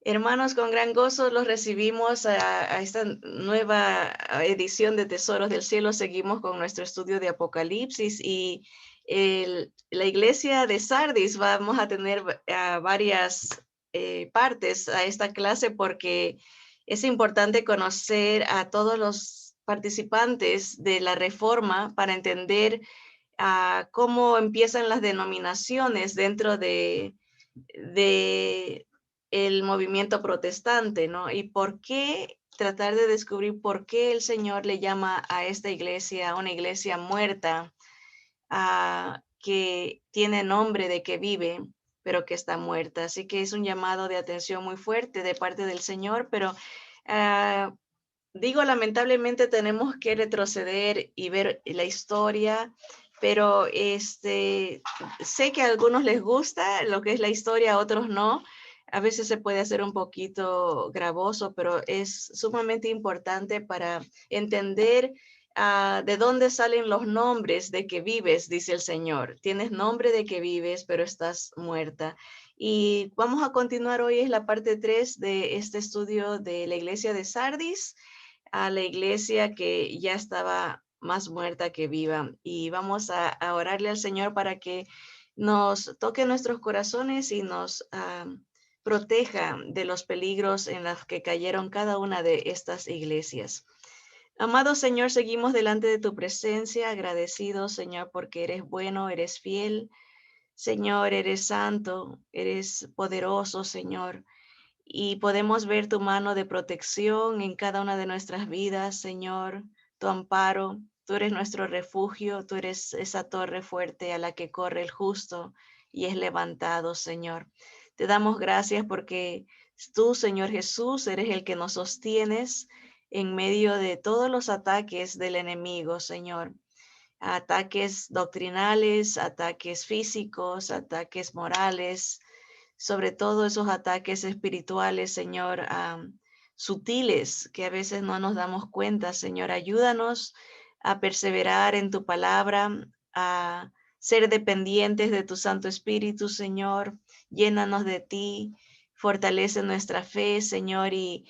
Hermanos, con gran gozo los recibimos a esta nueva edición de Tesoros del Cielo. Seguimos con nuestro estudio de Apocalipsis y la iglesia de Sardis vamos a tener varias partes a esta clase porque es importante conocer a todos los participantes de la Reforma para entender cómo empiezan las denominaciones dentro de el movimiento protestante, ¿no? Y por qué tratar de descubrir por qué el Señor le llama a esta iglesia una iglesia muerta, que tiene nombre de que vive, pero que está muerta. Así que es un llamado de atención muy fuerte de parte del Señor, pero digo, lamentablemente tenemos que retroceder y ver la historia, pero sé que a algunos les gusta lo que es la historia, a otros no. A veces se puede hacer un poquito gravoso, pero es sumamente importante para entender de dónde salen los nombres de que vives, dice el Señor. Tienes nombre de que vives, pero estás muerta. Y vamos a continuar hoy, es la parte 3 de este estudio de la iglesia de Sardis, a la iglesia que ya estaba más muerta que viva. Y vamos a orarle al Señor para que nos toque nuestros corazones y nos proteja de los peligros en los que cayeron cada una de estas iglesias. Amado Señor, seguimos delante de tu presencia, agradecidos, Señor, porque eres bueno, eres fiel. Señor, eres santo, eres poderoso, Señor, y podemos ver tu mano de protección en cada una de nuestras vidas, Señor, tu amparo. Tú eres nuestro refugio, tú eres esa torre fuerte a la que corre el justo y es levantado, Señor. Te damos gracias porque tú, Señor Jesús, eres el que nos sostienes en medio de todos los ataques del enemigo, Señor. Ataques doctrinales, ataques físicos, ataques morales, sobre todo esos ataques espirituales, Señor, sutiles, que a veces no nos damos cuenta. Señor, ayúdanos a perseverar en tu palabra, a ser dependientes de tu Santo Espíritu, Señor. Llénanos de ti, fortalece nuestra fe, Señor, y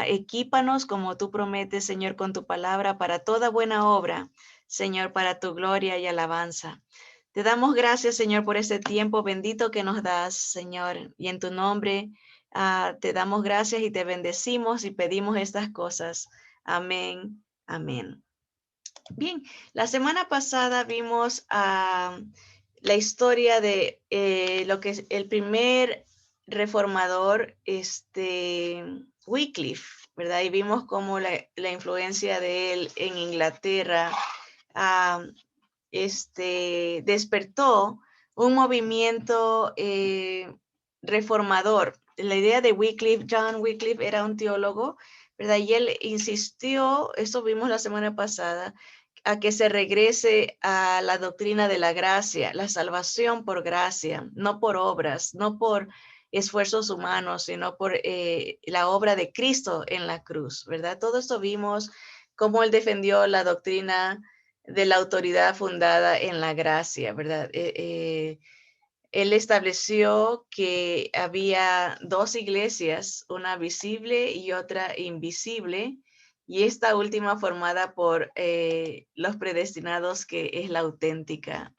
equípanos como tú prometes, Señor, con tu palabra para toda buena obra, Señor, para tu gloria y alabanza. Te damos gracias, Señor, por este tiempo bendito que nos das, Señor. Y en tu nombre te damos gracias y te bendecimos y pedimos estas cosas. Amén, amén. Bien, la semana pasada vimos la historia de lo que es el primer reformador, Wycliffe, ¿verdad? Y vimos cómo la influencia de él en Inglaterra despertó un movimiento reformador. La idea de Wycliffe, John Wycliffe era un teólogo, ¿verdad? Y él insistió, esto vimos la semana pasada, a que se regrese a la doctrina de la gracia, la salvación por gracia, no por obras, no por esfuerzos humanos, sino por la obra de Cristo en la cruz, ¿verdad? Todo esto vimos cómo él defendió la doctrina de la autoridad fundada en la gracia, ¿verdad? Él estableció que había dos iglesias, una visible y otra invisible, y esta última formada por los predestinados, que es la auténtica.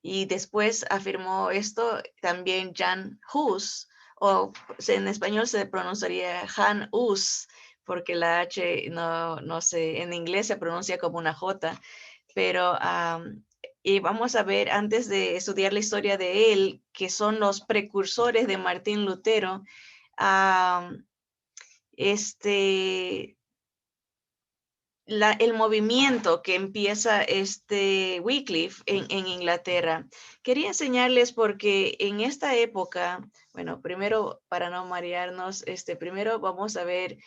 Y después afirmó esto también Jan Hus, o en español se pronunciaría Han Hus, porque la H no sé, en inglés se pronuncia como una J, pero y vamos a ver, antes de estudiar la historia de él, que son los precursores de Martín Lutero, el movimiento que empieza Wycliffe en Inglaterra. Quería enseñarles porque en esta época, bueno, primero para no marearnos, primero vamos a ver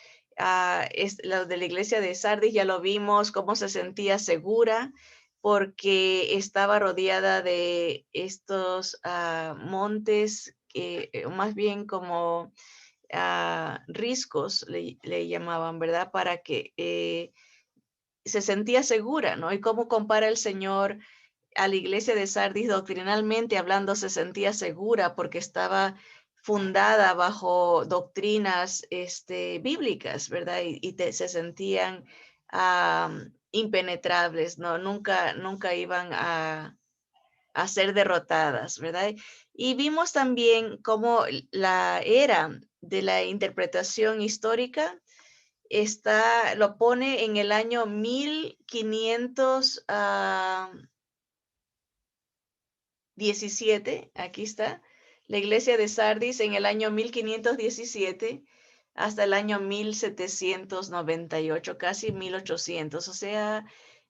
lo de la iglesia de Sardis, ya lo vimos, cómo se sentía segura porque estaba rodeada de estos montes, más bien como riscos le llamaban, ¿verdad? Para que se sentía segura, ¿no? Y cómo compara el Señor a la iglesia de Sardis doctrinalmente hablando, se sentía segura porque estaba fundada bajo doctrinas bíblicas, ¿verdad? Se sentían impenetrables, ¿no? Nunca iban a ser derrotadas, ¿verdad? Y vimos también cómo la era de la interpretación histórica lo pone en el año 1517, aquí está, la iglesia de Sardis en el año 1517 hasta el año 1798, casi 1800, o sea,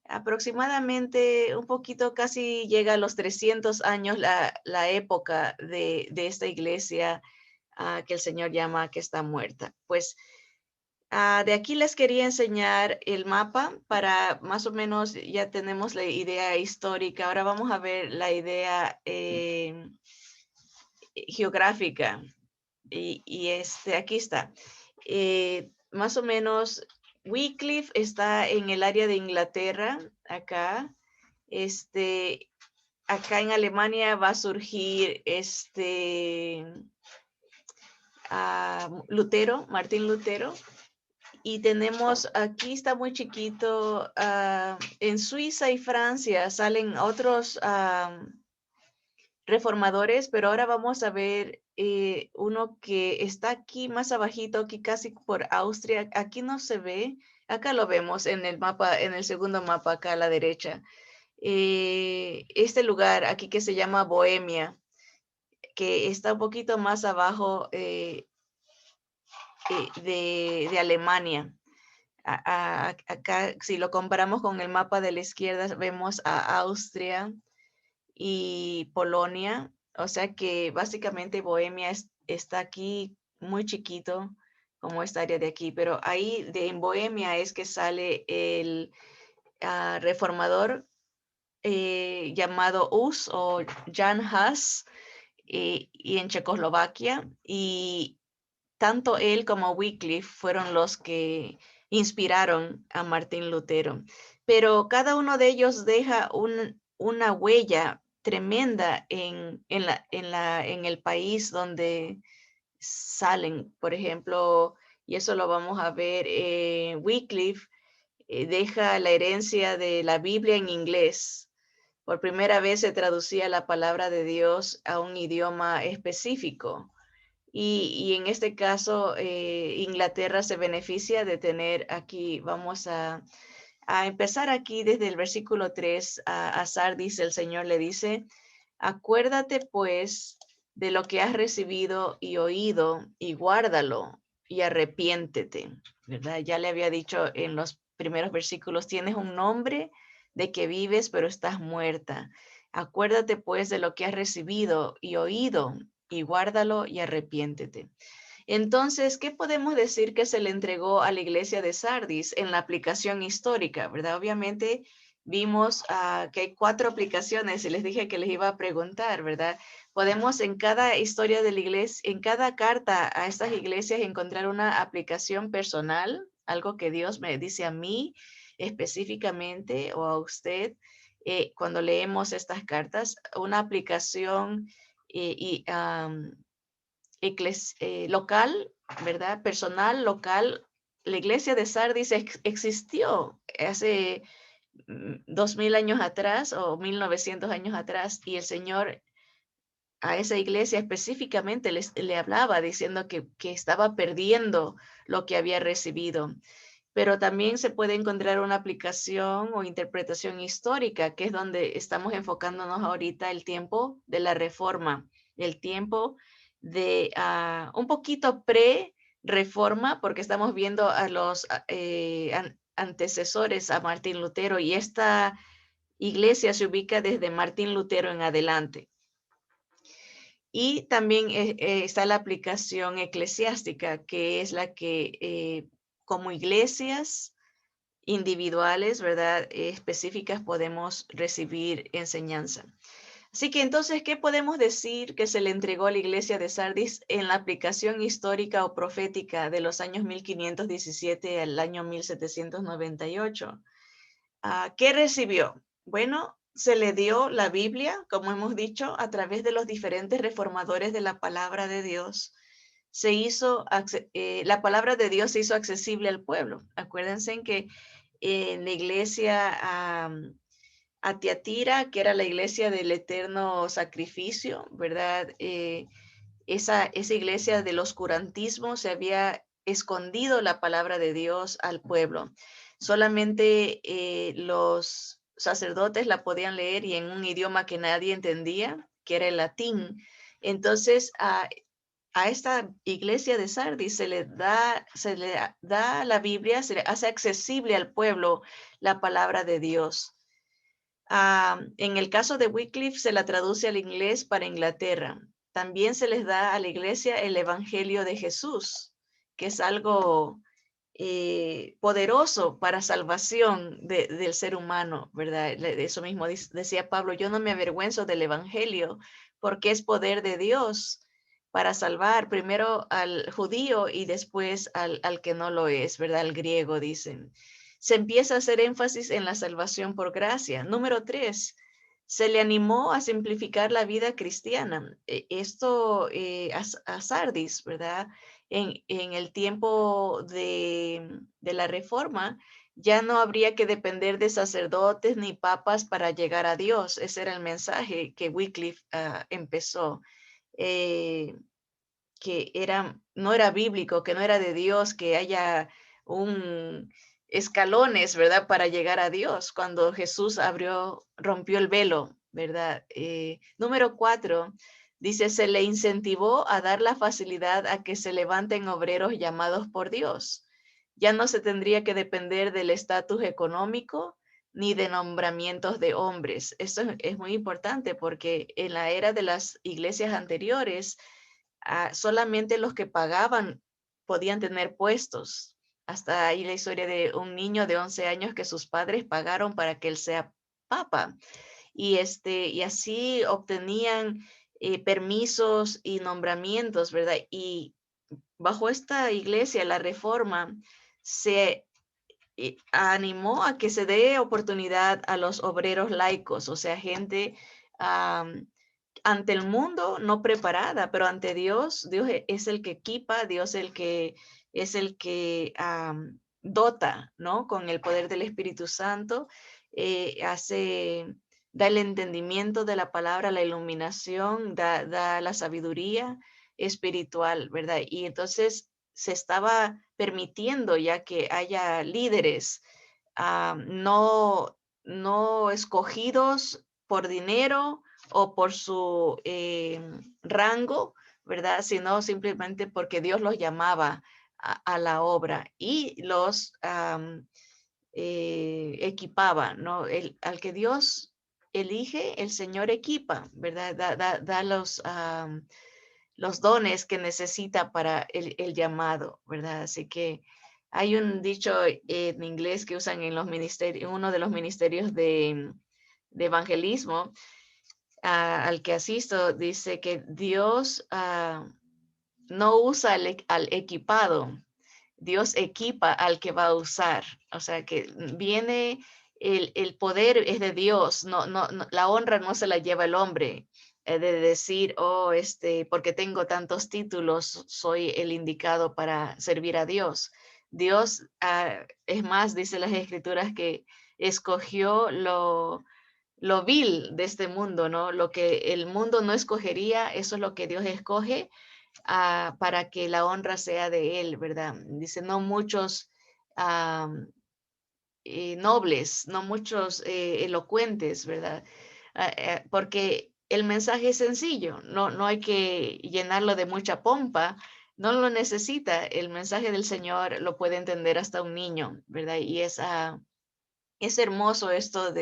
aproximadamente un poquito, casi llega a los 300 años la época de esta iglesia que el Señor llama que está muerta. Pues de aquí les quería enseñar el mapa para más o menos ya tenemos la idea histórica. Ahora vamos a ver la idea geográfica. Aquí está. Más o menos Wycliffe está en el área de Inglaterra, acá. Acá en Alemania va a surgir Lutero, Martín Lutero. Y tenemos, aquí está muy chiquito, en Suiza y Francia salen otros reformadores, pero ahora vamos a ver uno que está aquí más abajito, aquí casi por Austria. Aquí no se ve, acá lo vemos en el mapa, en el segundo mapa acá a la derecha. Este lugar aquí que se llama Bohemia, que está un poquito más abajo de Alemania. Acá, si lo comparamos con el mapa de la izquierda, vemos a Austria y Polonia. O sea que básicamente Bohemia está aquí muy chiquito, como esta área de aquí. Pero ahí en Bohemia es que sale el reformador llamado Hus o Jan Hus y en Checoslovaquia. Y tanto él como Wycliffe fueron los que inspiraron a Martín Lutero, pero cada uno de ellos deja una huella tremenda en el país donde salen. Por ejemplo, y eso lo vamos a ver, Wycliffe deja la herencia de la Biblia en inglés. Por primera vez se traducía la palabra de Dios a un idioma específico. Y en este caso, Inglaterra se beneficia de tener aquí, vamos a empezar aquí desde el versículo 3, a Sardis, el Señor le dice, acuérdate pues de lo que has recibido y oído y guárdalo y arrepiéntete, ¿verdad? Ya le había dicho en los primeros versículos, tienes un nombre de que vives, pero estás muerta. Acuérdate pues de lo que has recibido y oído y guárdalo y arrepiéntete. Entonces, ¿qué podemos decir que se le entregó a la iglesia de Sardis en la aplicación histórica, verdad? Obviamente vimos que hay 4 aplicaciones y les dije que les iba a preguntar, ¿verdad? Podemos en cada historia de la iglesia, en cada carta a estas iglesias encontrar una aplicación personal, algo que Dios me dice a mí específicamente o a usted cuando leemos estas cartas, una aplicación local, ¿verdad? Personal, local. La iglesia de Sardis existió hace 2000 años atrás o 1900 años atrás y el Señor a esa iglesia específicamente le hablaba diciendo que estaba perdiendo lo que había recibido. Pero también se puede encontrar una aplicación o interpretación histórica, que es donde estamos enfocándonos ahorita el tiempo de la reforma, el tiempo de un poquito pre-reforma, porque estamos viendo a los antecesores a Martín Lutero y esta iglesia se ubica desde Martín Lutero en adelante. Y también está la aplicación eclesiástica, que es la que como iglesias individuales, ¿verdad? Específicas podemos recibir enseñanza. Así que entonces, ¿qué podemos decir que se le entregó a la iglesia de Sardis en la aplicación histórica o profética de los años 1517 al año 1798? ¿Qué recibió? Bueno, se le dio la Biblia, como hemos dicho, a través de los diferentes reformadores de la palabra de Dios. La palabra de Dios se hizo accesible al pueblo. Acuérdense en que en la iglesia a Tiatira, que era la iglesia del eterno sacrificio, ¿verdad? Esa iglesia del oscurantismo se había escondido la palabra de Dios al pueblo. Solamente los sacerdotes la podían leer y en un idioma que nadie entendía, que era el latín. Entonces, a esta iglesia de Sardis se le da la Biblia, se le hace accesible al pueblo la palabra de Dios. En el caso de Wycliffe se la traduce al inglés para Inglaterra. También se les da a la iglesia el Evangelio de Jesús, que es algo poderoso para salvación del ser humano, ¿verdad? Eso mismo decía Pablo, yo no me avergüenzo del Evangelio porque es poder de Dios para salvar primero al judío y después al que no lo es, ¿verdad? Al griego, dicen. Se empieza a hacer énfasis en la salvación por gracia. Número 3, se le animó a simplificar la vida cristiana. Esto a Sardis, ¿verdad? En el tiempo de la Reforma, ya no habría que depender de sacerdotes ni papas para llegar a Dios. Ese era el mensaje que Wycliffe empezó. Que no era bíblico, que no era de Dios, que haya un escalones, ¿verdad? Para llegar a Dios, cuando Jesús rompió el velo, ¿verdad? Número 4, dice, se le incentivó a dar la facilidad a que se levanten obreros llamados por Dios. Ya no se tendría que depender del estatus económico ni de nombramientos de hombres. Esto es muy importante porque en la era de las iglesias anteriores, solamente los que pagaban podían tener puestos. Hasta ahí la historia de un niño de 11 años que sus padres pagaron para que él sea papa. Y así obtenían permisos y nombramientos, ¿verdad? Y bajo esta iglesia, la Reforma, se animó a que se dé oportunidad a los obreros laicos, o sea, gente ante el mundo no preparada, pero ante Dios, Dios es el que equipa, Dios es el que dota, ¿no? Con el poder del Espíritu Santo, da el entendimiento de la palabra, la iluminación, da la sabiduría espiritual, ¿verdad? Y entonces se estaba permitiendo ya que haya líderes no escogidos por dinero o por su rango, ¿verdad? Sino simplemente porque Dios los llamaba a la obra y los equipaba, ¿no? Al que Dios elige, el Señor equipa, ¿verdad? Da los dones que necesita para el llamado, ¿verdad? Así que hay un dicho en inglés que usan en los ministerios, uno de los ministerios de evangelismo al que asisto, dice que Dios no usa al equipado, Dios equipa al que va a usar. O sea que viene, el poder es de Dios, no, la honra no se la lleva el hombre. De decir, porque tengo tantos títulos, soy el indicado para servir a Dios. Dios, es más, dice las escrituras que escogió lo vil de este mundo, ¿no? Lo que el mundo no escogería, eso es lo que Dios escoge para que la honra sea de Él, ¿verdad? Dice, no muchos nobles, no muchos elocuentes, ¿verdad? Porque el mensaje es sencillo, no hay que llenarlo de mucha pompa, no lo necesita, el mensaje del Señor lo puede entender hasta un niño, ¿verdad? Y es hermoso esto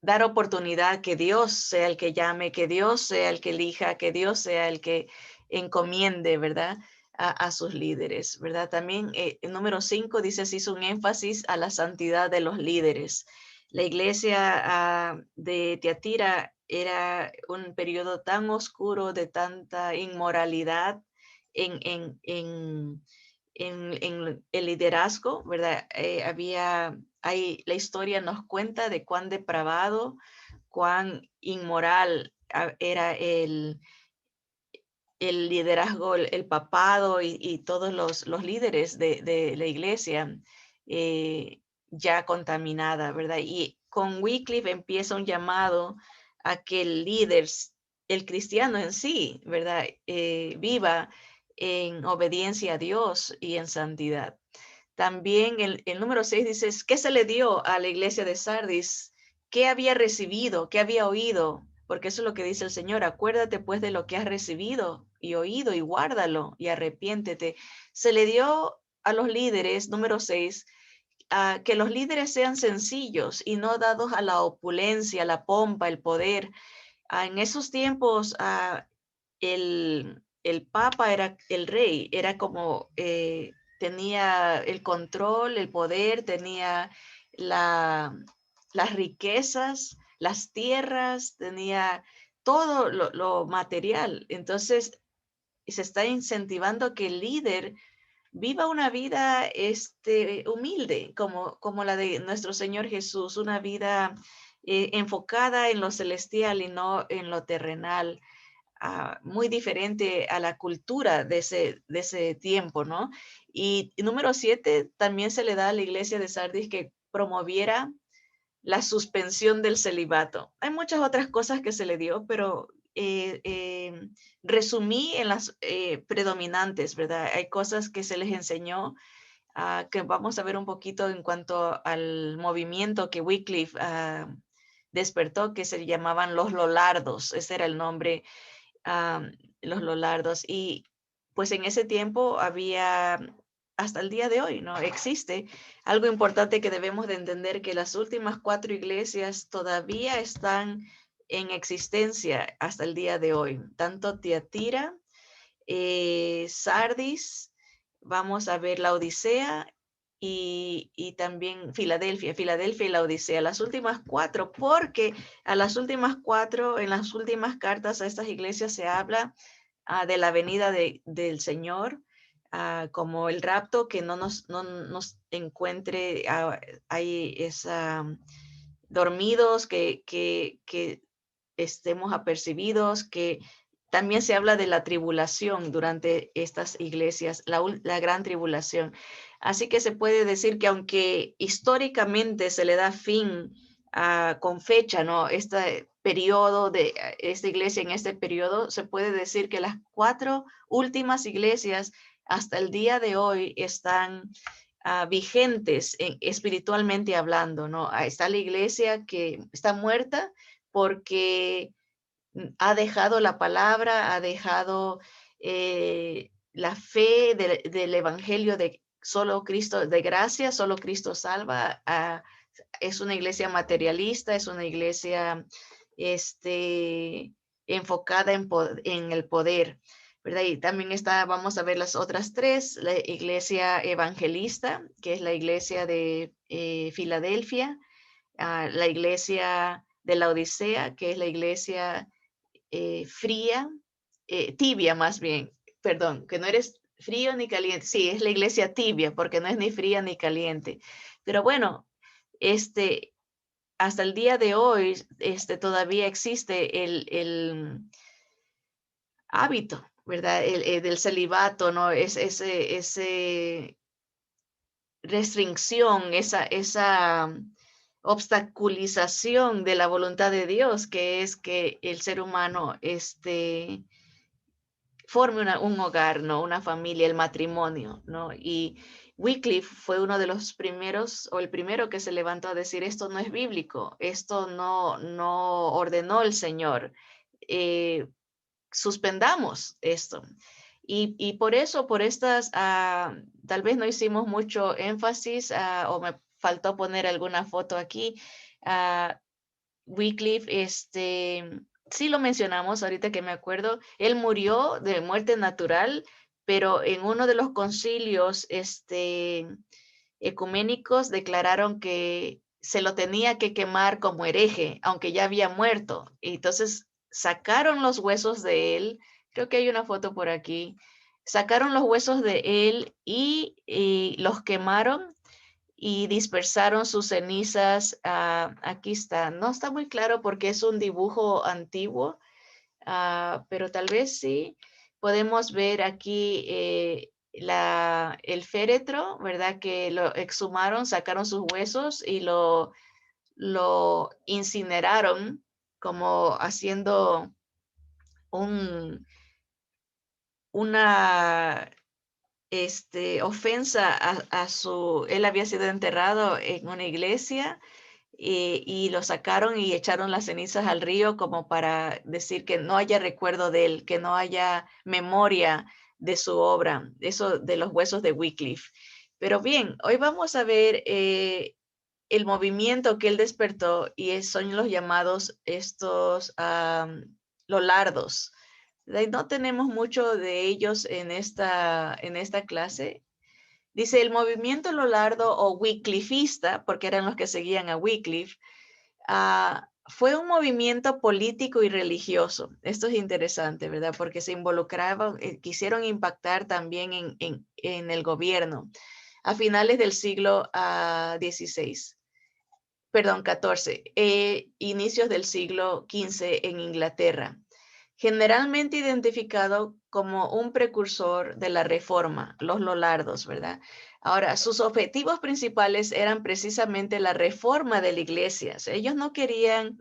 dar oportunidad que Dios sea el que llame, que Dios sea el que elija, que Dios sea el que encomiende, ¿verdad? A sus líderes, ¿verdad? También el número 5 dice, se hizo un énfasis a la santidad de los líderes. La iglesia de Tiatira era un periodo tan oscuro de tanta inmoralidad en el liderazgo, ¿verdad? la historia nos cuenta de cuán depravado, cuán inmoral era el liderazgo, el papado y todos los líderes de la iglesia ya contaminada, ¿verdad? Y con Wycliffe empieza un llamado a que el líder, el cristiano en sí, ¿verdad? Viva en obediencia a Dios y en santidad. También el número 6 dice, ¿qué se le dio a la iglesia de Sardis? ¿Qué había recibido? ¿Qué había oído? Porque eso es lo que dice el Señor. Acuérdate pues de lo que has recibido y oído y guárdalo y arrepiéntete. Se le dio a los líderes, número 6, que los líderes sean sencillos y no dados a la opulencia, la pompa, el poder. En esos tiempos, el papa era el rey, era como tenía el control, el poder, tenía las riquezas, las tierras, tenía todo lo material. Entonces, se está incentivando que el líder viva una vida humilde, como la de nuestro Señor Jesús, una vida enfocada en lo celestial y no en lo terrenal. Muy diferente a la cultura de ese tiempo, ¿no? Y número 7, también se le da a la iglesia de Sardis que promoviera la suspensión del celibato. Hay muchas otras cosas que se le dio, pero resumí en las predominantes, ¿verdad? Hay cosas que se les enseñó que vamos a ver un poquito en cuanto al movimiento que Wycliffe despertó, que se llamaban los Lollardos. Ese era el nombre, los Lollardos. Y pues en ese tiempo había, hasta el día de hoy, ¿no? Existe algo importante que debemos de entender, que las últimas 4 iglesias todavía están en existencia hasta el día de hoy. Tanto Tiatira, Sardis, vamos a ver la Odisea y también Filadelfia y la Odisea, las últimas 4, porque a las últimas 4, en las últimas cartas a estas iglesias se habla de la venida del Señor, como el rapto, que no nos encuentre ahí dormidos, que estemos apercibidos, que también se habla de la tribulación durante estas iglesias, la gran tribulación. Así que se puede decir que aunque históricamente se le da fin con fecha, ¿no? Este periodo de esta iglesia en este periodo, se puede decir que las 4 últimas iglesias hasta el día de hoy están vigentes espiritualmente hablando, ¿no? Está la iglesia que está muerta porque ha dejado la palabra, ha dejado la fe del evangelio de solo Cristo, de gracia, solo Cristo salva. Es una iglesia materialista, es una iglesia enfocada en el poder, ¿verdad? Y también vamos a ver las otras 3, la iglesia evangelista, que es la iglesia de Filadelfia, la iglesia de la Odisea, que es la iglesia fría, tibia más bien, perdón, que no eres frío ni caliente, sí, es la iglesia tibia, porque no es ni fría ni caliente. Pero bueno, hasta el día de hoy, todavía existe el hábito, ¿verdad? Del celibato, ¿no? Ese restricción, esa obstaculización de la voluntad de Dios, que es que el ser humano forme un hogar, ¿no? Una familia, el matrimonio, ¿no? Y Wycliffe fue uno de los primeros, o el primero que se levantó a decir, esto no es bíblico, esto no ordenó el Señor, suspendamos esto. Y por eso, por estas, tal vez no hicimos mucho énfasis, o me faltó poner alguna foto aquí, Wycliffe, sí lo mencionamos ahorita que me acuerdo, él murió de muerte natural, pero en uno de los concilios ecuménicos declararon que se lo tenía que quemar como hereje, aunque ya había muerto. Y entonces sacaron los huesos de él, creo que hay una foto por aquí, sacaron los huesos de él y los quemaron y dispersaron sus cenizas. Aquí está, no está muy claro porque es un dibujo antiguo, pero tal vez sí. Podemos ver aquí el féretro, ¿verdad? Que lo exhumaron, sacaron sus huesos y lo incineraron como haciendo una ofensa él había sido enterrado en una iglesia y lo sacaron y echaron las cenizas al río como para decir que no haya recuerdo de él, que no haya memoria de su obra, eso de los huesos de Wycliffe. Pero bien, hoy vamos a ver el movimiento que él despertó y son los llamados estos lolardos. No tenemos mucho de ellos en esta clase. Dice, el movimiento lolardo o wyclifista, porque eran los que seguían a Wycliffe, fue un movimiento político y religioso. Esto es interesante, ¿verdad? Porque se involucraban, quisieron impactar también en el gobierno a finales del siglo XVI. Perdón, XIV, inicios del siglo XV en Inglaterra, generalmente identificado como un precursor de la reforma, los lolardos, ¿verdad? Ahora, sus objetivos principales eran precisamente la reforma de la iglesia. O sea, ellos no querían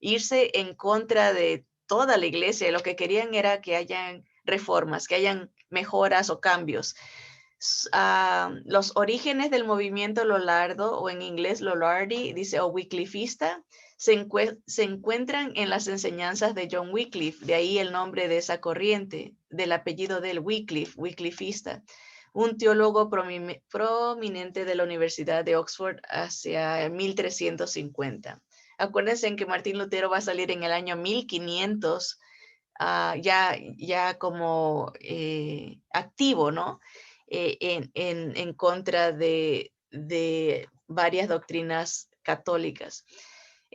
irse en contra de toda la iglesia, lo que querían era que hayan reformas, que hayan mejoras o cambios. Los orígenes del movimiento Lollardo, o en inglés Lollardy, dice, o Wyclifista, se encuentran en las enseñanzas de John Wycliffe, de ahí el nombre de esa corriente, del apellido del Wycliffe, Wyclifista, un teólogo prominente de la Universidad de Oxford hacia 1350. Acuérdense en que Martín Lutero va a salir en el año 1500, ya como activo, ¿no? En contra de varias doctrinas católicas.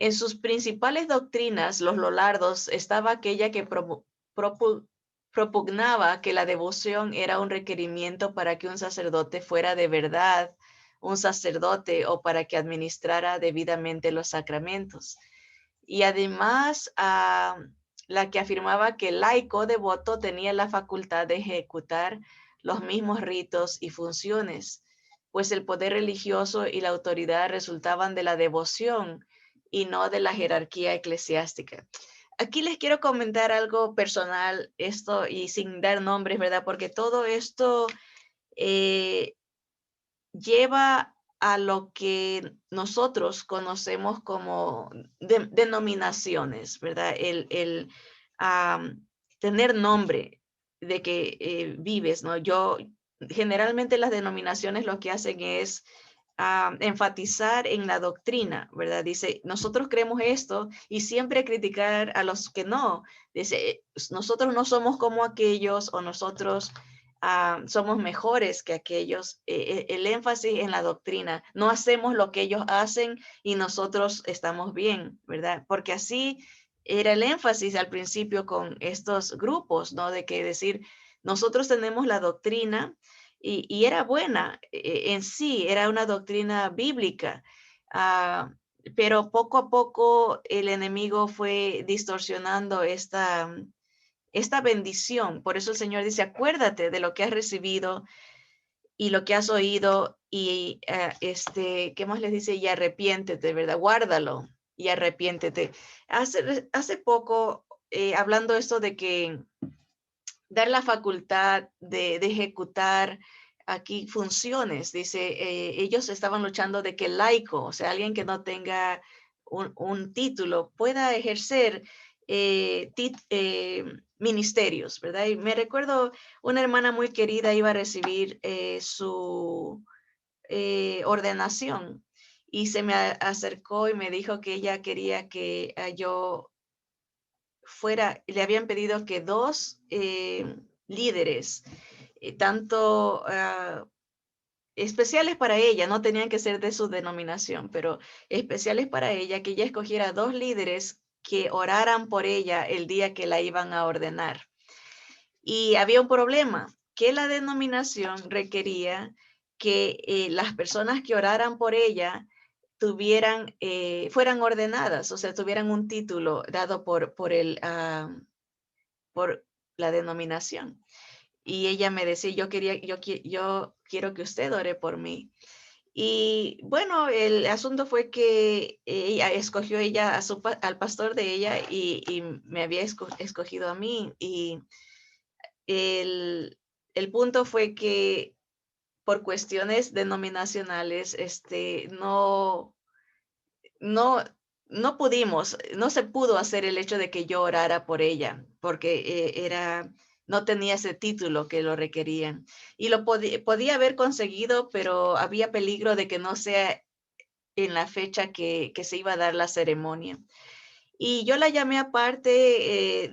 En sus principales doctrinas, los lollardos, estaba aquella que propugnaba que la devoción era un requerimiento para que un sacerdote fuera de verdad un sacerdote o para que administrara debidamente los sacramentos. Y además, la que afirmaba que el laico devoto tenía la facultad de ejecutar los mismos ritos y funciones, pues el poder religioso y la autoridad resultaban de la devoción y no de la jerarquía eclesiástica. Aquí les quiero comentar algo personal, esto y sin dar nombres, ¿verdad? Porque todo esto lleva a lo que nosotros conocemos como denominaciones, ¿verdad? El tener nombre de que vives, ¿no? Generalmente las denominaciones lo que hacen es enfatizar en la doctrina, ¿verdad? Dice, nosotros creemos esto y siempre criticar a los que no. Dice, nosotros no somos como aquellos o nosotros somos mejores que aquellos. El énfasis en la doctrina, no hacemos lo que ellos hacen y nosotros estamos bien, ¿verdad? Porque así era el énfasis al principio con estos grupos, ¿no? De que decir, nosotros tenemos la doctrina y era buena en sí, era una doctrina bíblica, pero poco a poco el enemigo fue distorsionando esta bendición. Por eso el Señor dice, acuérdate de lo que has recibido y lo que has oído y ¿qué más les dice? Y arrepiéntete, ¿verdad? Guárdalo y arrepiéntete. Hace poco, hablando esto de que dar la facultad de ejecutar aquí funciones, dice, ellos estaban luchando de que el laico, o sea, alguien que no tenga un título, pueda ejercer ministerios, ¿verdad? Y me recuerdo una hermana muy querida iba a recibir su ordenación y se me acercó y me dijo que ella quería que yo le habían pedido que dos líderes, tanto especiales para ella, no tenían que ser de su denominación, pero especiales para ella, que ella escogiera dos líderes que oraran por ella el día que la iban a ordenar. Y había un problema, que la denominación requería que las personas que oraran por ella fueran ordenadas, o sea, tuvieran un título dado por la denominación. Y ella me decía, yo quiero que usted ore por mí. Y bueno, el asunto fue que ella escogió al pastor de ella y me había escogido a mí. Y el, el punto fue que por cuestiones denominacionales, no, no se pudo hacer el hecho de que yo orara por ella, porque no tenía ese título que lo requerían. Y podía haber conseguido, pero había peligro de que no sea en la fecha que se iba a dar la ceremonia. Y yo la llamé aparte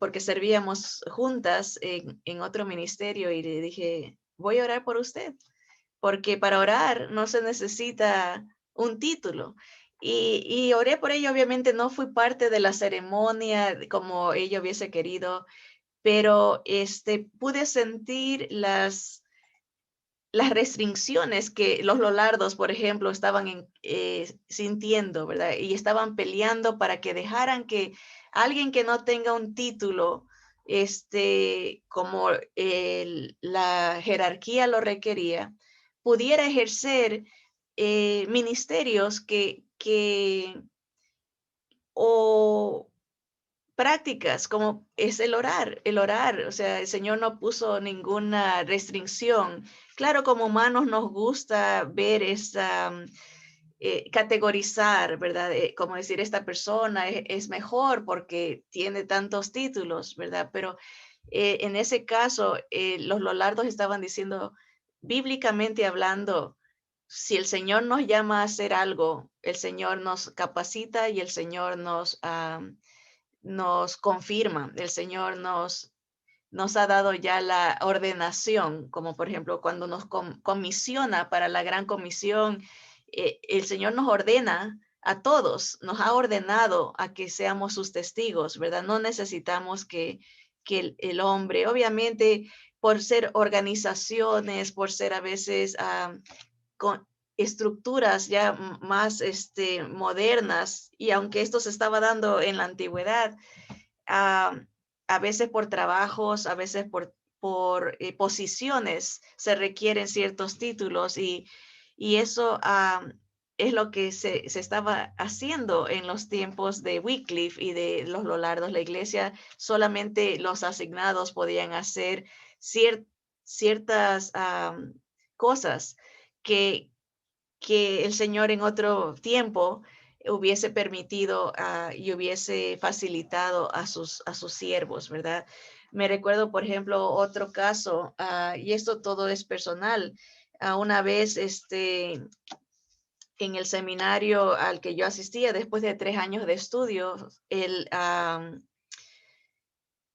porque servíamos juntas en otro ministerio y le dije, voy a orar por usted, porque para orar no se necesita un título. Y oré por ella, obviamente no fui parte de la ceremonia como ella hubiese querido, pero pude sentir las restricciones que los Lollardos, por ejemplo, estaban sintiendo, ¿verdad? Y estaban peleando para que dejaran que alguien que no tenga un título, como la jerarquía lo requería, pudiera ejercer ministerios o prácticas como es el orar, o sea, el Señor no puso ninguna restricción. Claro, como humanos nos gusta ver categorizar, ¿verdad? Como decir, esta persona es mejor porque tiene tantos títulos, ¿verdad? Pero en ese caso, los Lollardos estaban diciendo, bíblicamente hablando, si el Señor nos llama a hacer algo, el Señor nos capacita y el Señor nos confirma, el Señor nos ha dado ya la ordenación, como por ejemplo cuando nos comisiona para la gran comisión, el Señor nos ordena a todos, nos ha ordenado a que seamos sus testigos, ¿verdad? No necesitamos que el hombre, obviamente, por ser organizaciones, por ser a veces con estructuras ya más modernas, y aunque esto se estaba dando en la antigüedad, a, a veces por trabajos, a veces por posiciones se requieren ciertos títulos y eso es lo que se estaba haciendo en los tiempos de Wycliffe y de los Lollardos. La iglesia, solamente los asignados podían hacer ciertas cosas que, que el Señor en otro tiempo hubiese permitido y hubiese facilitado a sus siervos, ¿verdad? Me recuerdo, por ejemplo, otro caso, y esto todo es personal. Una vez, en el seminario al que yo asistía, después de 3 años de estudio, el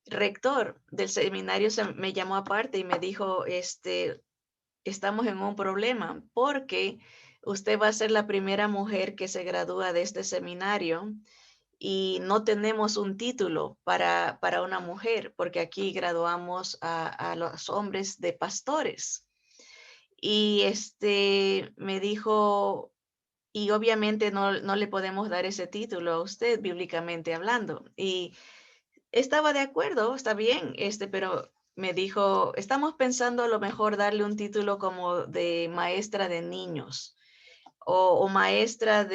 rector del seminario me llamó aparte y me dijo, estamos en un problema porque usted va a ser la primera mujer que se gradúa de este seminario y no tenemos un título para una mujer, porque aquí graduamos a los hombres de pastores. Y me dijo, y obviamente no le podemos dar ese título a usted bíblicamente hablando. Y estaba de acuerdo, está bien, pero me dijo, estamos pensando a lo mejor darle un título como de maestra de niños o maestra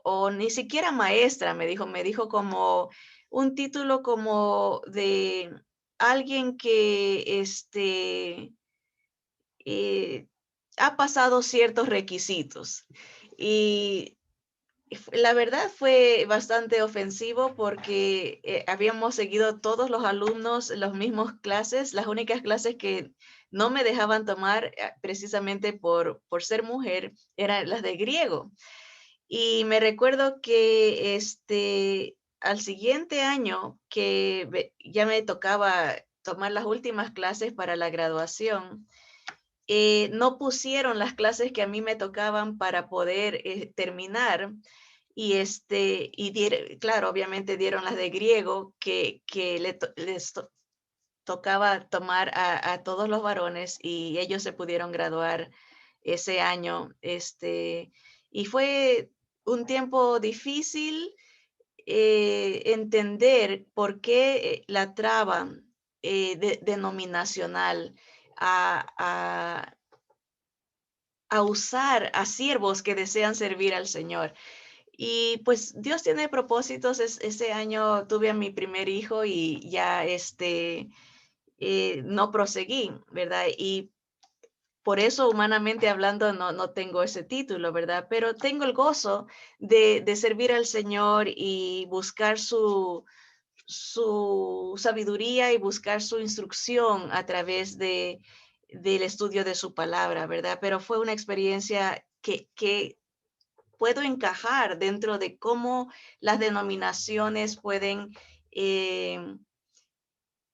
o ni siquiera maestra, me dijo como un título como de alguien que eh, ha pasado ciertos requisitos. Y la verdad fue bastante ofensivo porque habíamos seguido todos los alumnos las mismas clases, las únicas clases que no me dejaban tomar precisamente por ser mujer eran las de griego. Y me recuerdo que al siguiente año que ya me tocaba tomar las últimas clases para la graduación, no pusieron las clases que a mí me tocaban para poder terminar claro, obviamente dieron las de griego que les tocaba tomar a todos los varones y ellos se pudieron graduar ese año. Y fue un tiempo difícil entender por qué la traba denominacional a, a usar a siervos que desean servir al Señor. Y pues Dios tiene propósitos. Ese año tuve a mi primer hijo y ya no proseguí, ¿verdad? Y por eso, humanamente hablando, no tengo ese título, ¿verdad? Pero tengo el gozo de servir al Señor y buscar su sabiduría y buscar su instrucción a través del estudio de su palabra, ¿verdad? Pero fue una experiencia que puedo encajar dentro de cómo las denominaciones pueden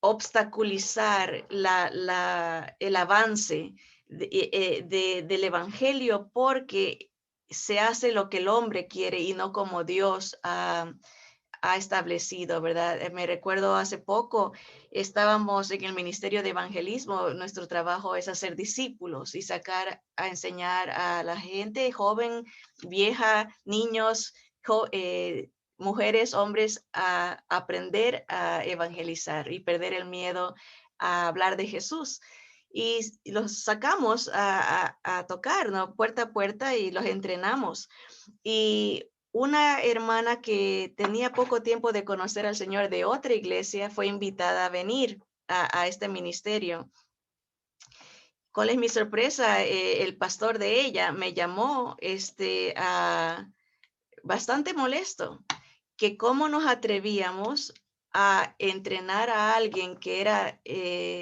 obstaculizar el avance del evangelio, porque se hace lo que el hombre quiere y no como Dios ha establecido, ¿verdad? Me recuerdo hace poco, estábamos en el Ministerio de Evangelismo. Nuestro trabajo es hacer discípulos y sacar a enseñar a la gente joven, vieja, niños, mujeres, hombres, a aprender a evangelizar y perder el miedo a hablar de Jesús. Y los sacamos a tocar, ¿no? Puerta a puerta, y los entrenamos. Y una hermana que tenía poco tiempo de conocer al Señor de otra iglesia fue invitada a venir a este ministerio. ¿Cuál es mi sorpresa? El pastor de ella me llamó bastante molesto, que cómo nos atrevíamos a entrenar a alguien que era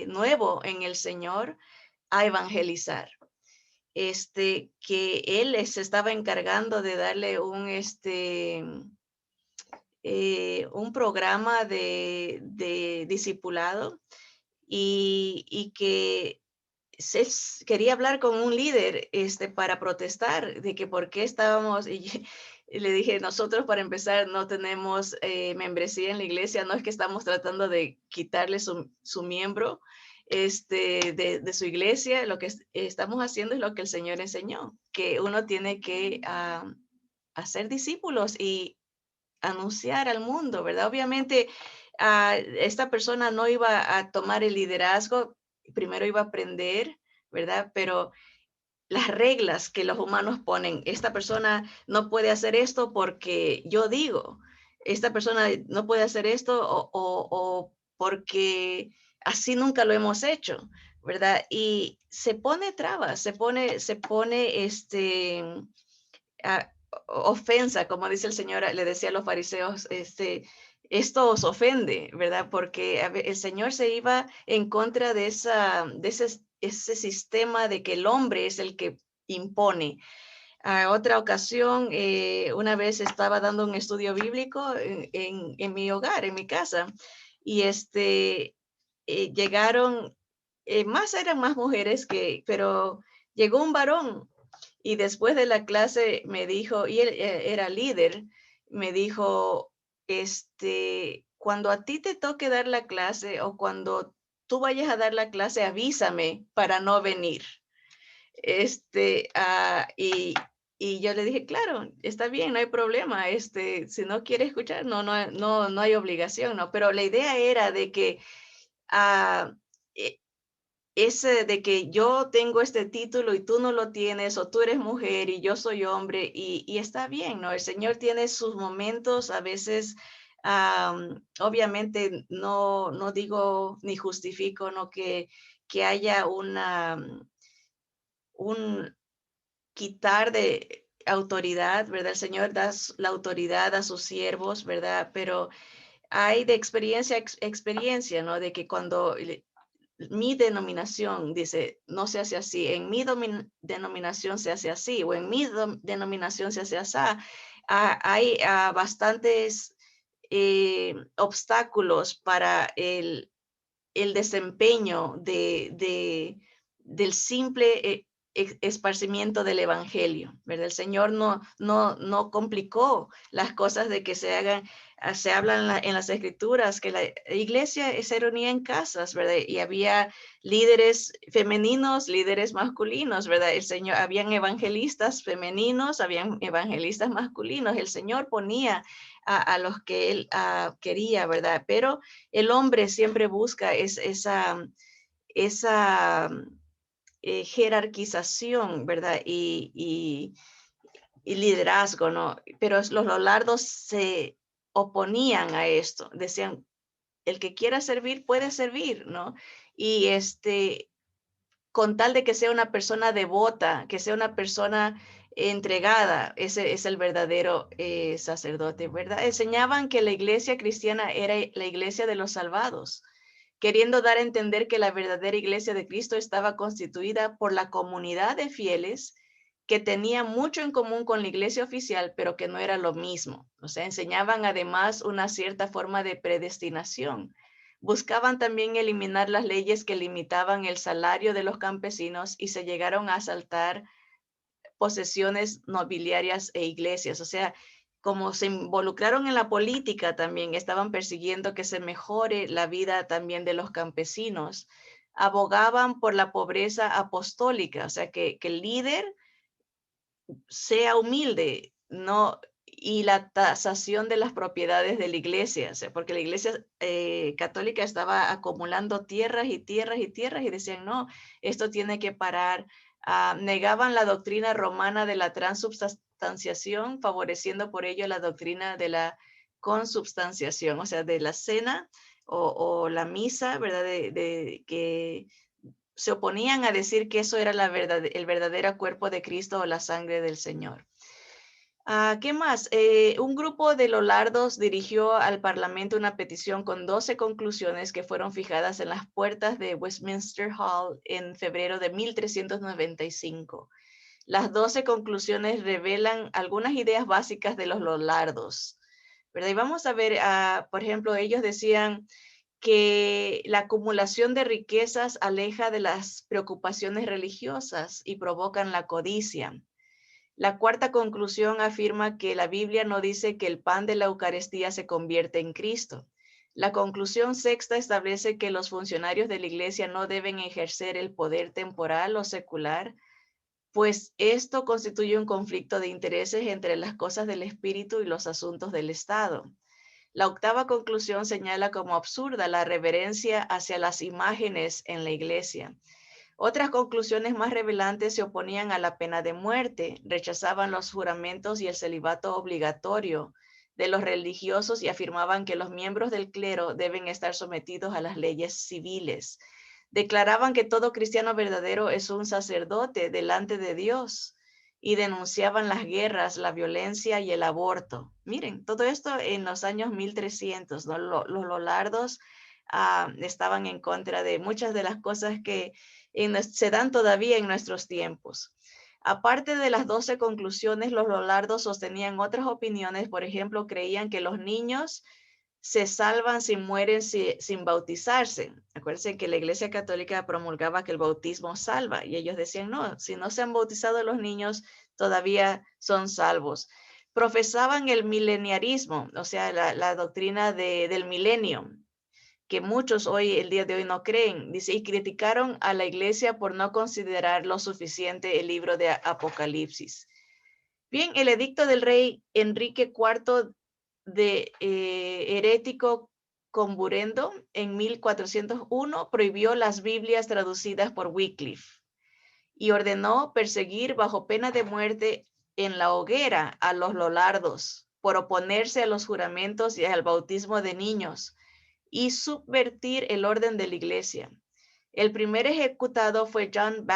nuevo en el Señor a evangelizar. Que él se estaba encargando de darle un programa de discipulado, y que quería hablar con un líder para protestar de que por qué estábamos, y le dije, nosotros para empezar no tenemos membresía en la iglesia, no es que estamos tratando de quitarle su miembro de su iglesia. Lo que estamos haciendo es lo que el Señor enseñó, que uno tiene que hacer discípulos y anunciar al mundo, ¿verdad? Obviamente, esta persona no iba a tomar el liderazgo, primero iba a aprender, ¿verdad? Pero las reglas que los humanos ponen, esta persona no puede hacer esto porque yo digo, esta persona no puede hacer esto o porque así nunca lo hemos hecho, ¿verdad? Y se pone trabas, se pone a- ofensa, como dice el Señor, le decía a los fariseos, esto os ofende, ¿verdad? Porque el Señor se iba en contra de ese sistema de que el hombre es el que impone. A otra ocasión, una vez estaba dando un estudio bíblico en mi hogar, en mi casa, y llegaron, eran más mujeres pero llegó un varón, y después de la clase me dijo, y él era líder, me dijo, cuando a ti te toque dar la clase o cuando tú vayas a dar la clase, avísame para no venir. Este, ah, y, y yo le dije, claro, está bien, no hay problema. Si no quiere escuchar, no hay obligación, ¿no? Pero la idea era de que ah, eh, ese de que yo tengo este título y tú no lo tienes, o tú eres mujer y yo soy hombre, y está bien, ¿no? El Señor tiene sus momentos, a veces, obviamente, no digo ni justifico, ¿no? Que haya un quitar de autoridad, ¿verdad? El Señor da la autoridad a sus siervos, ¿verdad? Pero hay de experiencia, experiencia, ¿no? De que cuando mi denominación dice, no se hace así, en mi denominación se hace así, o en mi denominación se hace así, hay bastantes obstáculos para el desempeño del simple esparcimiento del evangelio, ¿verdad? El Señor no complicó las cosas de que se habla en las escrituras, que la iglesia se reunía en casas, ¿verdad? Y había líderes femeninos, líderes masculinos, ¿verdad? Habían evangelistas femeninos, habían evangelistas masculinos. El Señor ponía a los que Él quería, ¿verdad? Pero el hombre siempre busca esa jerarquización, ¿verdad? Y liderazgo, ¿no? Pero los lollardos se oponían a esto, decían, el que quiera servir puede servir, ¿no? Y con tal de que sea una persona devota, que sea una persona entregada, ese es el verdadero sacerdote, ¿verdad? Enseñaban que la iglesia cristiana era la iglesia de los salvados, queriendo dar a entender que la verdadera iglesia de Cristo estaba constituida por la comunidad de fieles que tenía mucho en común con la iglesia oficial, pero que no era lo mismo. O sea, enseñaban además una cierta forma de predestinación. Buscaban también eliminar las leyes que limitaban el salario de los campesinos y se llegaron a asaltar posesiones nobiliarias e iglesias. O sea, como se involucraron en la política también, estaban persiguiendo que se mejore la vida también de los campesinos. Abogaban por la pobreza apostólica, o sea, que el líder sea humilde, no, y la tasación de las propiedades de la iglesia, o sea, porque la iglesia católica estaba acumulando tierras y tierras y tierras y decían, no, esto tiene que parar. Negaban la doctrina romana de la transubstanciación, favoreciendo por ello la doctrina de la consubstanciación, o sea, de la cena o la misa, ¿verdad? Que se oponían a decir que eso era el verdadero cuerpo de Cristo o la sangre del Señor. ¿Qué más? Un grupo de lollardos dirigió al Parlamento una petición con 12 conclusiones que fueron fijadas en las puertas de Westminster Hall en febrero de 1395. Las 12 conclusiones revelan algunas ideas básicas de los lollardos, ¿verdad? Y vamos a ver, por ejemplo, ellos decían que la acumulación de riquezas aleja de las preocupaciones religiosas y provocan la codicia. La cuarta conclusión afirma que la Biblia no dice que el pan de la Eucaristía se convierte en Cristo. La conclusión sexta establece que los funcionarios de la Iglesia no deben ejercer el poder temporal o secular, pues esto constituye un conflicto de intereses entre las cosas del espíritu y los asuntos del Estado. La octava conclusión señala como absurda la reverencia hacia las imágenes en la iglesia. Otras conclusiones más revelantes se oponían a la pena de muerte, rechazaban los juramentos y el celibato obligatorio de los religiosos y afirmaban que los miembros del clero deben estar sometidos a las leyes civiles. Declaraban que todo cristiano verdadero es un sacerdote delante de Dios y denunciaban las guerras, la violencia y el aborto. Miren, todo esto en los años 1300, ¿no? Los lollardos estaban en contra de muchas de las cosas que se dan todavía en nuestros tiempos. Aparte de las 12 conclusiones, los lollardos sostenían otras opiniones. Por ejemplo, creían que los niños se salvan si mueren sin bautizarse. Acuérdense que la Iglesia Católica promulgaba que el bautismo salva y ellos decían, no, si no se han bautizado los niños, todavía son salvos. Profesaban el mileniarismo, o sea, la doctrina del milenio, que muchos hoy, el día de hoy, no creen. Dice, y criticaron a la Iglesia por no considerar lo suficiente el libro de Apocalipsis. Bien, el edicto del rey Enrique IV de herético comburendo en 1401 prohibió las Biblias traducidas por Wycliffe y ordenó perseguir bajo pena de muerte en la hoguera a los lollardos por oponerse a los juramentos y al bautismo de niños y subvertir el orden de la iglesia. El primer ejecutado fue John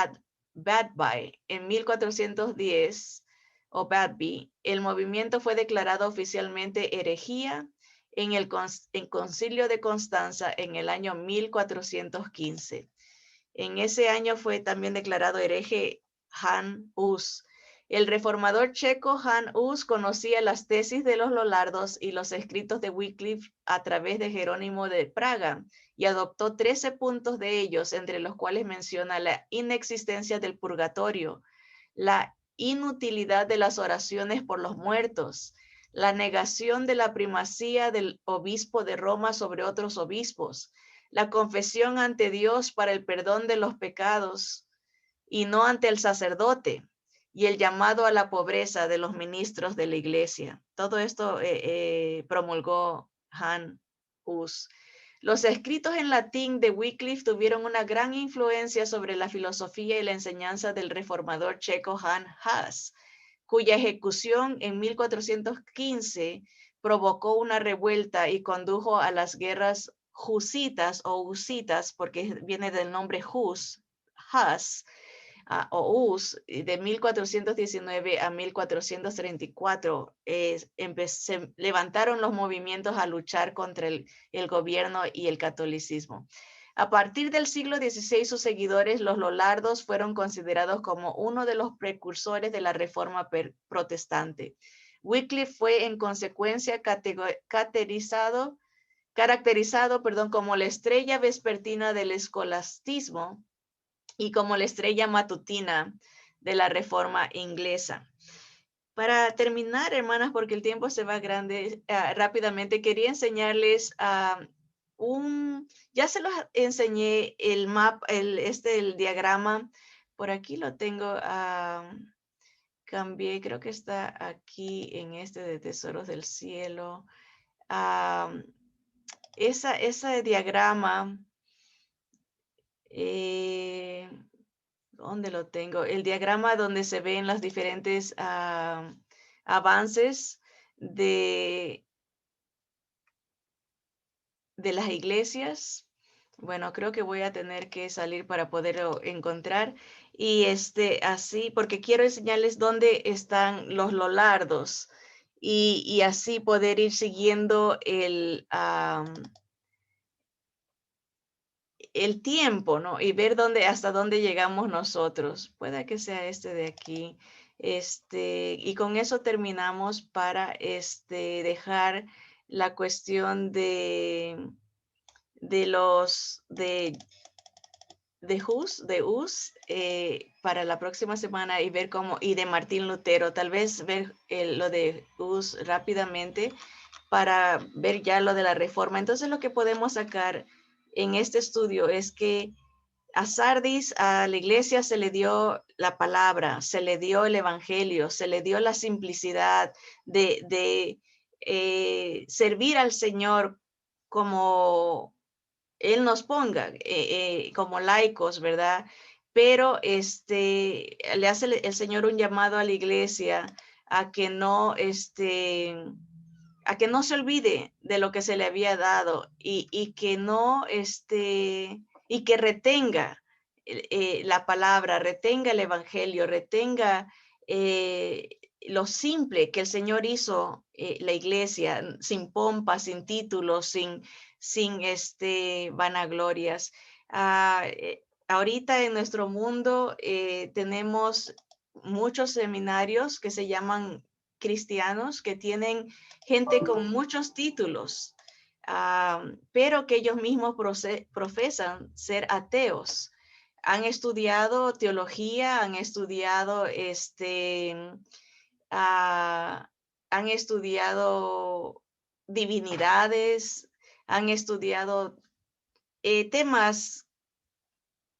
Badby en 1410, o Badby. El movimiento fue declarado oficialmente herejía en el Concilio de Constanza en el año 1415. En ese año fue también declarado hereje Jan Hus. El reformador checo Jan Hus conocía las tesis de los lollardos y los escritos de Wycliffe a través de Jerónimo de Praga y adoptó 13 puntos de ellos, entre los cuales menciona la inexistencia del purgatorio, la inutilidad de las oraciones por los muertos, la negación de la primacía del obispo de Roma sobre otros obispos, la confesión ante Dios para el perdón de los pecados y no ante el sacerdote, y el llamado a la pobreza de los ministros de la iglesia. Todo esto promulgó Jan Hus. Los escritos en latín de Wycliffe tuvieron una gran influencia sobre la filosofía y la enseñanza del reformador checo Jan Hus, cuya ejecución en 1415 provocó una revuelta y condujo a las guerras husitas o husitas, porque viene del nombre Hus, o Hus, de 1419 a 1434, se levantaron los movimientos a luchar contra el gobierno y el catolicismo. A partir del siglo XVI, sus seguidores, los lollardos, fueron considerados como uno de los precursores de la reforma protestante. Wycliffe fue en consecuencia caracterizado como la estrella vespertina del escolastismo y como la estrella matutina de la reforma inglesa. Para terminar, hermanas, porque el tiempo se va rápidamente, quería enseñarles ya se los enseñé el diagrama, por aquí lo tengo, cambié, creo que está aquí en este de Tesoros del Cielo. Ese diagrama, ¿dónde lo tengo? El diagrama donde se ven los diferentes avances de las iglesias. Bueno, creo que voy a tener que salir para poderlo encontrar. Y así, porque quiero enseñarles dónde están los lollardos y así poder ir siguiendo el tiempo, ¿no? Y ver hasta dónde llegamos nosotros. Puede que sea este de aquí. Y con eso terminamos para dejar la cuestión de Hus para la próxima semana y ver cómo, y de Martín Lutero, tal vez ver lo de Hus rápidamente para ver ya lo de la reforma. Entonces lo que podemos sacar en este estudio es que a Sardis, a la iglesia se le dio la palabra, se le dio el evangelio, se le dio la simplicidad de servir al Señor como Él nos ponga, como laicos, ¿verdad? Pero le hace el Señor un llamado a la iglesia a que no, a que no se olvide de lo que se le había dado y que no, y que retenga la palabra, retenga el evangelio, retenga lo simple que el Señor hizo la iglesia, sin pompa, sin títulos, sin vanaglorias. Ahorita en nuestro mundo tenemos muchos seminarios que se llaman cristianos, que tienen gente con muchos títulos, pero que ellos mismos profesan ser ateos. Han estudiado teología, han estudiado han estudiado divinidades, han estudiado temas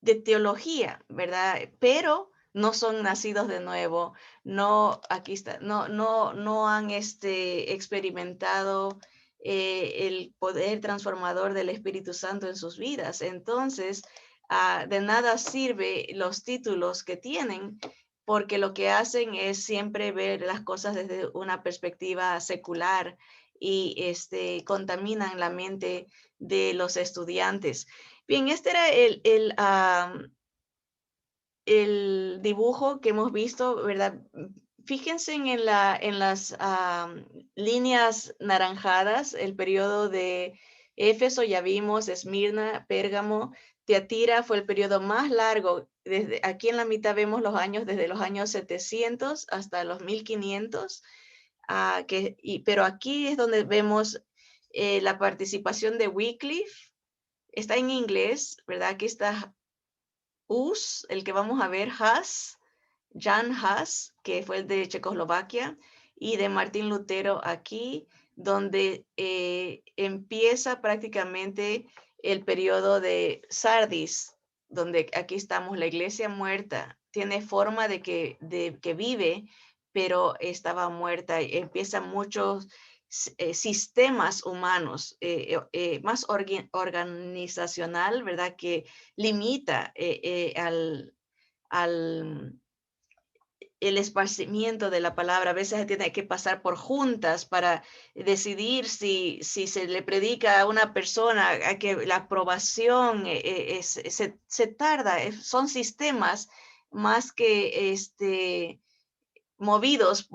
de teología, ¿verdad? Pero no son nacidos de nuevo, no han experimentado el poder transformador del Espíritu Santo en sus vidas. Entonces, de nada sirve los títulos que tienen, porque lo que hacen es siempre ver las cosas desde una perspectiva secular y contaminan la mente de los estudiantes. Bien, este era el dibujo que hemos visto, ¿verdad? Fíjense en las líneas naranjadas, el periodo de Éfeso, ya vimos, Esmirna, Pérgamo, Tiatira fue el periodo más largo. Desde aquí en la mitad vemos los años, desde los años 700 hasta los 1500. Pero aquí es donde vemos la participación de Wycliffe. Está en inglés, ¿verdad? Aquí está Hus, el que vamos a ver, Hus, Jan Hus, que fue el de Checoslovaquia, y de Martín Lutero aquí, donde empieza prácticamente el periodo de Sardis, donde aquí estamos, la iglesia muerta, tiene forma de que vive, pero estaba muerta. Empiezan muchos sistemas humanos, más organizacional, ¿verdad? Que limita al el esparcimiento de la palabra. A veces se tiene que pasar por juntas para decidir si se le predica a una persona, a que la aprobación se tarda. Son sistemas más que movidos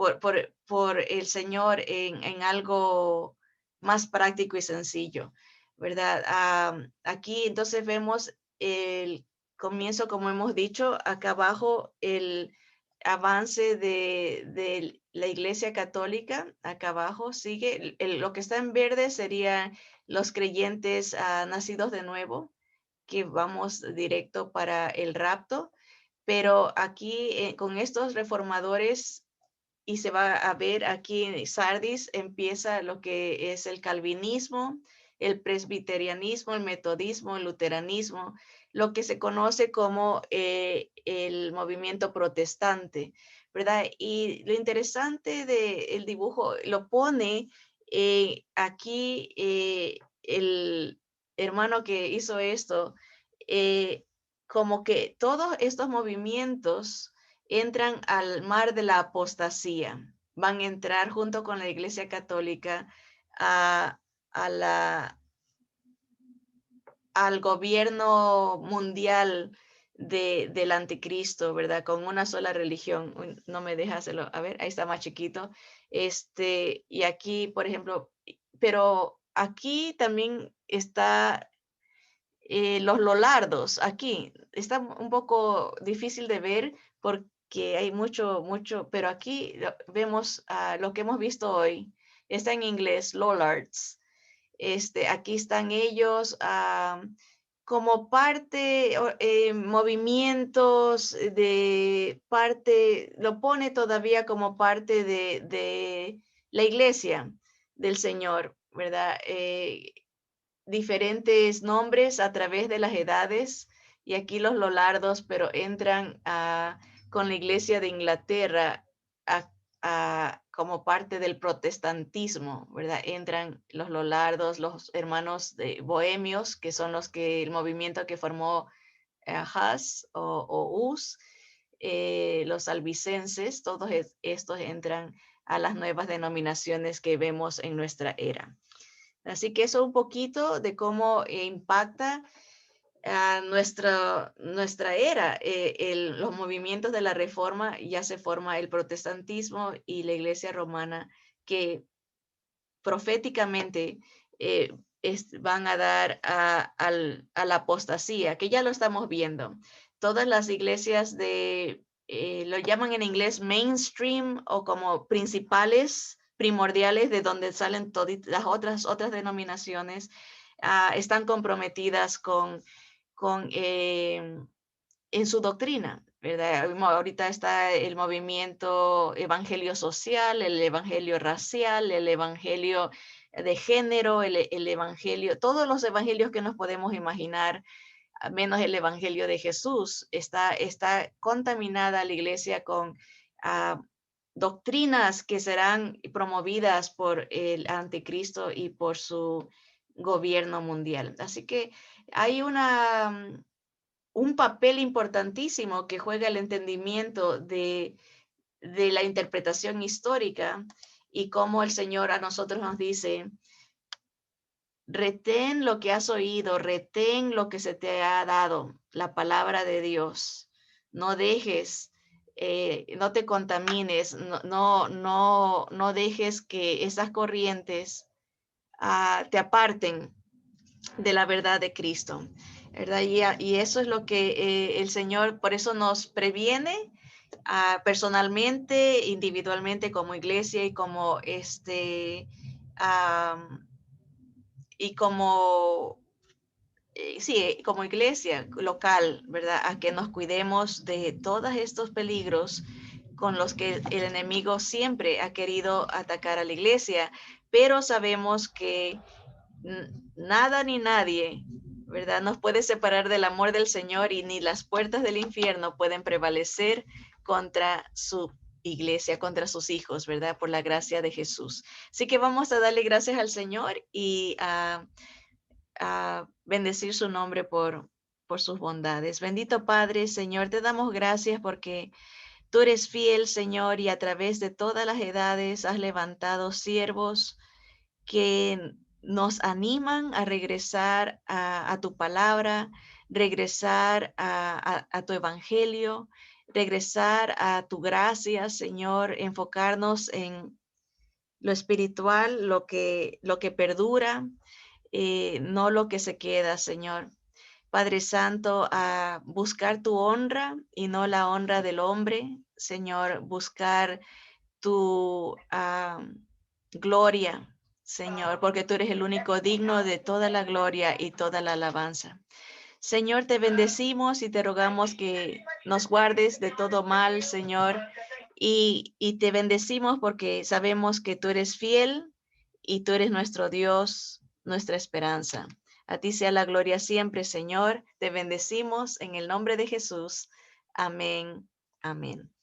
por el Señor en algo más práctico y sencillo, ¿verdad? Aquí entonces vemos el comienzo, como hemos dicho, acá abajo el avance de la Iglesia Católica, acá abajo sigue, lo que está en verde serían los creyentes nacidos de nuevo, que vamos directo para el rapto, pero aquí con estos reformadores, y se va a ver aquí en Sardis, empieza lo que es el calvinismo, el presbiterianismo, el metodismo, el luteranismo, lo que se conoce como el movimiento protestante, ¿verdad? Y lo interesante del dibujo lo pone aquí el hermano que hizo esto, como que todos estos movimientos entran al mar de la apostasía, van a entrar junto con la Iglesia Católica a, a al gobierno mundial del anticristo, ¿verdad? Con una sola religión. No me deja hacerlo. A ver, ahí está más chiquito. Y aquí, por ejemplo, pero aquí también está los lolardos. Aquí está un poco difícil de ver porque hay mucho, pero aquí vemos lo que hemos visto hoy. Está en inglés, lollards. Aquí están ellos como parte, movimientos de parte, lo pone todavía como parte de la iglesia del Señor, ¿verdad? Diferentes nombres a través de las edades, y aquí los lolardos, pero entran con la iglesia de Inglaterra como parte del protestantismo, ¿verdad? Entran los lolardos, los hermanos de bohemios, que son el movimiento que formó Hus o Hus, los albicenses, todos estos entran a las nuevas denominaciones que vemos en nuestra era. Así que eso un poquito de cómo impacta a nuestra era. Los movimientos de la Reforma, ya se forma el protestantismo y la Iglesia Romana, que proféticamente van a dar a la apostasía, que ya lo estamos viendo. Todas las iglesias lo llaman en inglés mainstream, o como principales, primordiales, de donde salen todas las otras denominaciones, están comprometidas en su doctrina, ¿verdad? Ahorita está el movimiento evangelio social, el evangelio racial, el evangelio de género, el evangelio, todos los evangelios que nos podemos imaginar, menos el evangelio de Jesús. Está contaminada la iglesia con doctrinas que serán promovidas por el anticristo y por su gobierno mundial. Así que hay un papel importantísimo que juega el entendimiento de la interpretación histórica, y cómo el Señor a nosotros nos dice: retén lo que has oído, retén lo que se te ha dado, la palabra de Dios. No dejes, no te contamines, no dejes que esas corrientes te aparten de la verdad de Cristo. ¿verdad? Y eso es lo que el Señor, por eso nos previene personalmente, individualmente, como iglesia y como am, y como sí, como iglesia local, ¿verdad? A que nos cuidemos de todos estos peligros con los que el enemigo siempre ha querido atacar a la iglesia, pero sabemos que nada ni nadie, ¿verdad? Nos puede separar del amor del Señor y ni las puertas del infierno pueden prevalecer contra su iglesia, contra sus hijos, ¿verdad? Por la gracia de Jesús. Así que vamos a darle gracias al Señor y a bendecir su nombre por sus bondades. Bendito Padre, Señor, te damos gracias porque tú eres fiel, Señor, y a través de todas las edades has levantado siervos que nos animan a regresar a tu palabra, regresar a tu evangelio, regresar a tu gracia, Señor, enfocarnos en lo espiritual, lo que perdura, no lo que se queda, Señor. Padre Santo, a buscar tu honra y no la honra del hombre, Señor, buscar tu gloria, Señor, porque tú eres el único digno de toda la gloria y toda la alabanza. Señor, te bendecimos y te rogamos que nos guardes de todo mal, Señor, y te bendecimos porque sabemos que tú eres fiel y tú eres nuestro Dios, nuestra esperanza. A ti sea la gloria siempre, Señor. Te bendecimos en el nombre de Jesús. Amén. Amén.